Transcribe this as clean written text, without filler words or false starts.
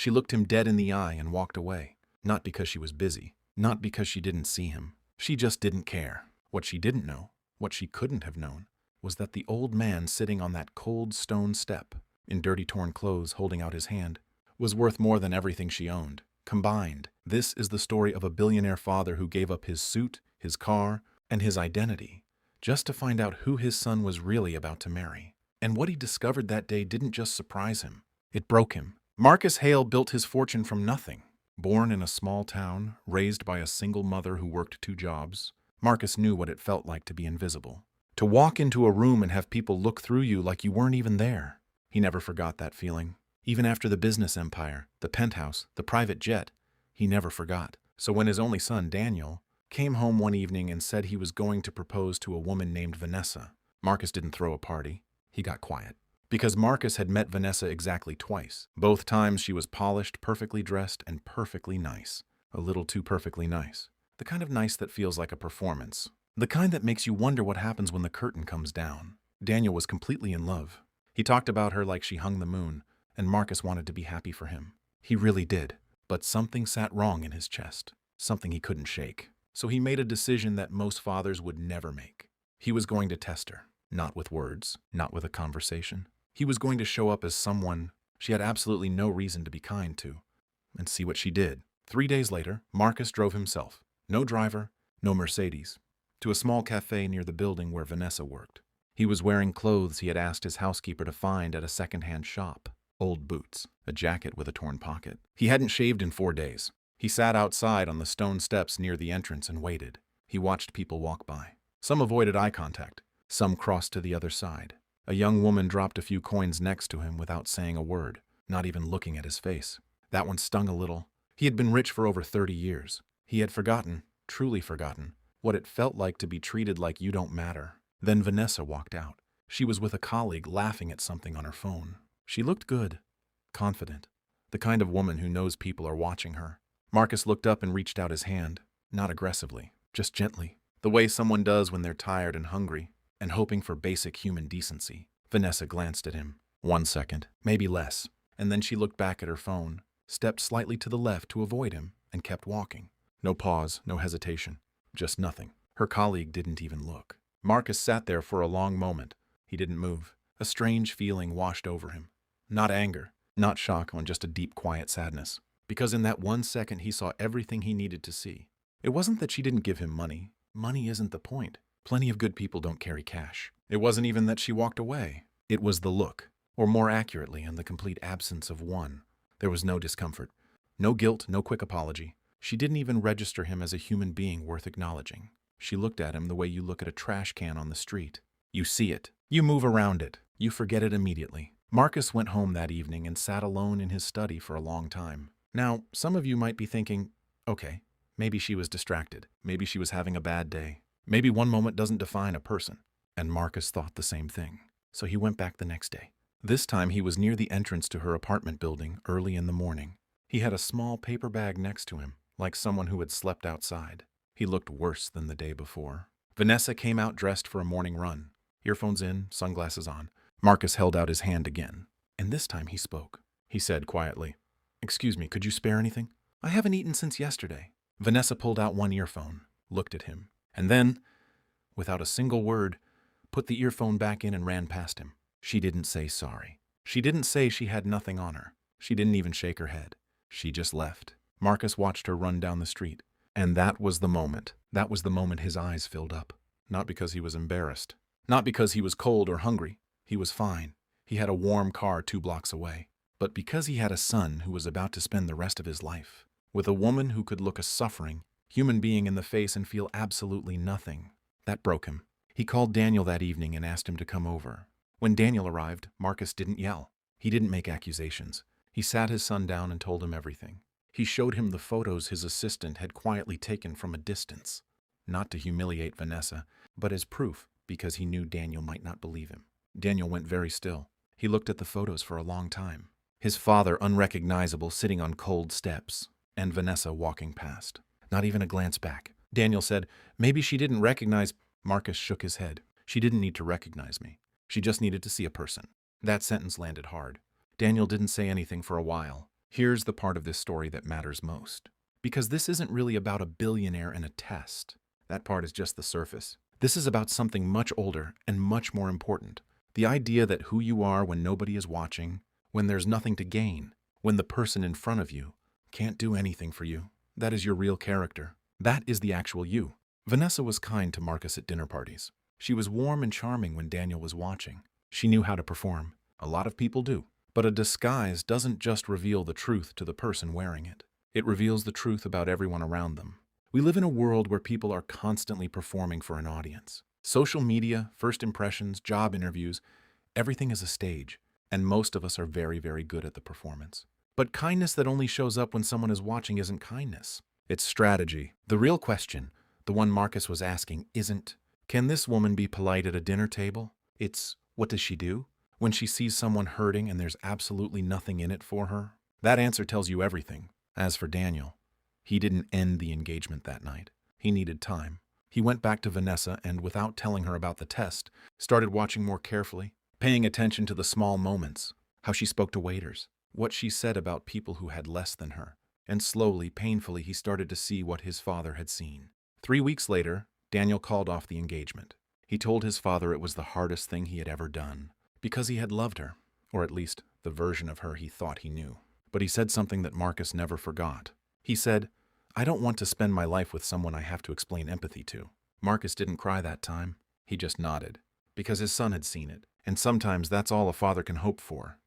She looked him dead in the eye and walked away. Not because she was busy, not because she didn't see him. She just didn't care. What she didn't know, what she couldn't have known, was that the old man sitting on that cold stone step, in dirty torn clothes holding out his hand, was worth more than everything she owned. Combined, this is the story of a billionaire father who gave up his suit, his car, and his identity, just to find out who his son was really about to marry. And what he discovered that day didn't just surprise him, it broke him. Marcus Hale built his fortune from nothing. Born in a small town, raised by a single mother who worked 2 jobs, Marcus knew what it felt like to be invisible. To walk into a room and have people look through you like you weren't even there. He never forgot that feeling. Even after the business empire, the penthouse, the private jet, he never forgot. So when his only son, Daniel, came home one evening and said he was going to propose to a woman named Vanessa, Marcus didn't throw a party. He got quiet. Because Marcus had met Vanessa exactly twice. Both times she was polished, perfectly dressed, and perfectly nice. A little too perfectly nice. The kind of nice that feels like a performance. The kind that makes you wonder what happens when the curtain comes down. Daniel was completely in love. He talked about her like she hung the moon, and Marcus wanted to be happy for him. He really did. But something sat wrong in his chest. Something he couldn't shake. So he made a decision that most fathers would never make. He was going to test her. Not with words, not with a conversation. He was going to show up as someone she had absolutely no reason to be kind to, and see what she did. 3 days later, Marcus drove himself, no driver, no Mercedes, to a small cafe near the building where Vanessa worked. He was wearing clothes he had asked his housekeeper to find at a second-hand shop. Old boots, a jacket with a torn pocket. He hadn't shaved in 4 days. He sat outside on the stone steps near the entrance and waited. He watched people walk by. Some avoided eye contact. Some crossed to the other side. A young woman dropped a few coins next to him without saying a word, not even looking at his face. That one stung a little. He had been rich for over 30 years. He had forgotten, truly forgotten, what it felt like to be treated like you don't matter. Then Vanessa walked out. She was with a colleague laughing at something on her phone. She looked good, confident, the kind of woman who knows people are watching her. Marcus looked up and reached out his hand, not aggressively, just gently, the way someone does when they're tired and hungry, and hoping for basic human decency. Vanessa glanced at him. 1 second, maybe less, and then she looked back at her phone, stepped slightly to the left to avoid him, and kept walking. No pause, no hesitation, just nothing. Her colleague didn't even look. Marcus sat there for a long moment. He didn't move. A strange feeling washed over him. Not anger, not shock, on just a deep, quiet sadness. Because in that 1 second he saw everything he needed to see. It wasn't that she didn't give him money. Money isn't the point. Plenty of good people don't carry cash. It wasn't even that she walked away. It was the look, or more accurately, in the complete absence of one. There was no discomfort, no guilt, no quick apology. She didn't even register him as a human being worth acknowledging. She looked at him the way you look at a trash can on the street. You see it. You move around it. You forget it immediately. Marcus went home that evening and sat alone in his study for a long time. Now, some of you might be thinking, okay, maybe she was distracted. Maybe she was having a bad day. Maybe one moment doesn't define a person. And Marcus thought the same thing. So he went back the next day. This time he was near the entrance to her apartment building early in the morning. He had a small paper bag next to him, like someone who had slept outside. He looked worse than the day before. Vanessa came out dressed for a morning run. Earphones in, sunglasses on. Marcus held out his hand again. And this time he spoke. He said quietly, "Excuse me, could you spare anything? I haven't eaten since yesterday." Vanessa pulled out one earphone, looked at him, and then, without a single word, put the earphone back in and ran past him. She didn't say sorry. She didn't say she had nothing on her. She didn't even shake her head. She just left. Marcus watched her run down the street. And that was the moment. That was the moment his eyes filled up. Not because he was embarrassed. Not because he was cold or hungry. He was fine. He had a warm car 2 blocks away. But because he had a son who was about to spend the rest of his life with a woman who could look a suffering human being in the face and feel absolutely nothing. That broke him. He called Daniel that evening and asked him to come over. When Daniel arrived, Marcus didn't yell. He didn't make accusations. He sat his son down and told him everything. He showed him the photos his assistant had quietly taken from a distance. Not to humiliate Vanessa, but as proof, because he knew Daniel might not believe him. Daniel went very still. He looked at the photos for a long time. His father unrecognizable, sitting on cold steps, and Vanessa walking past. Not even a glance back. Daniel said, "Maybe she didn't recognize..." Marcus shook his head. "She didn't need to recognize me. She just needed to see a person." That sentence landed hard. Daniel didn't say anything for a while. Here's the part of this story that matters most. Because this isn't really about a billionaire and a test. That part is just the surface. This is about something much older and much more important. The idea that who you are when nobody is watching, when there's nothing to gain, when the person in front of you can't do anything for you. That is your real character. That is the actual you. Vanessa was kind to Marcus at dinner parties. She was warm and charming when Daniel was watching. She knew how to perform. A lot of people do. But a disguise doesn't just reveal the truth to the person wearing it. It reveals the truth about everyone around them. We live in a world where people are constantly performing for an audience. Social media, first impressions, job interviews, everything is a stage, and most of us are very, very good at the performance. But kindness that only shows up when someone is watching isn't kindness. It's strategy. The real question, the one Marcus was asking, isn't, can this woman be polite at a dinner table? It's, what does she do when she sees someone hurting and there's absolutely nothing in it for her? That answer tells you everything. As for Daniel, he didn't end the engagement that night. He needed time. He went back to Vanessa and, without telling her about the test, started watching more carefully, paying attention to the small moments, how she spoke to waiters, what she said about people who had less than her. And slowly, painfully, he started to see what his father had seen. 3 weeks later, Daniel called off the engagement. He told his father it was the hardest thing he had ever done, because he had loved her, or at least the version of her he thought he knew. But he said something that Marcus never forgot. He said, "I don't want to spend my life with someone I have to explain empathy to." Marcus didn't cry that time. He just nodded, because his son had seen it. And sometimes that's all a father can hope for.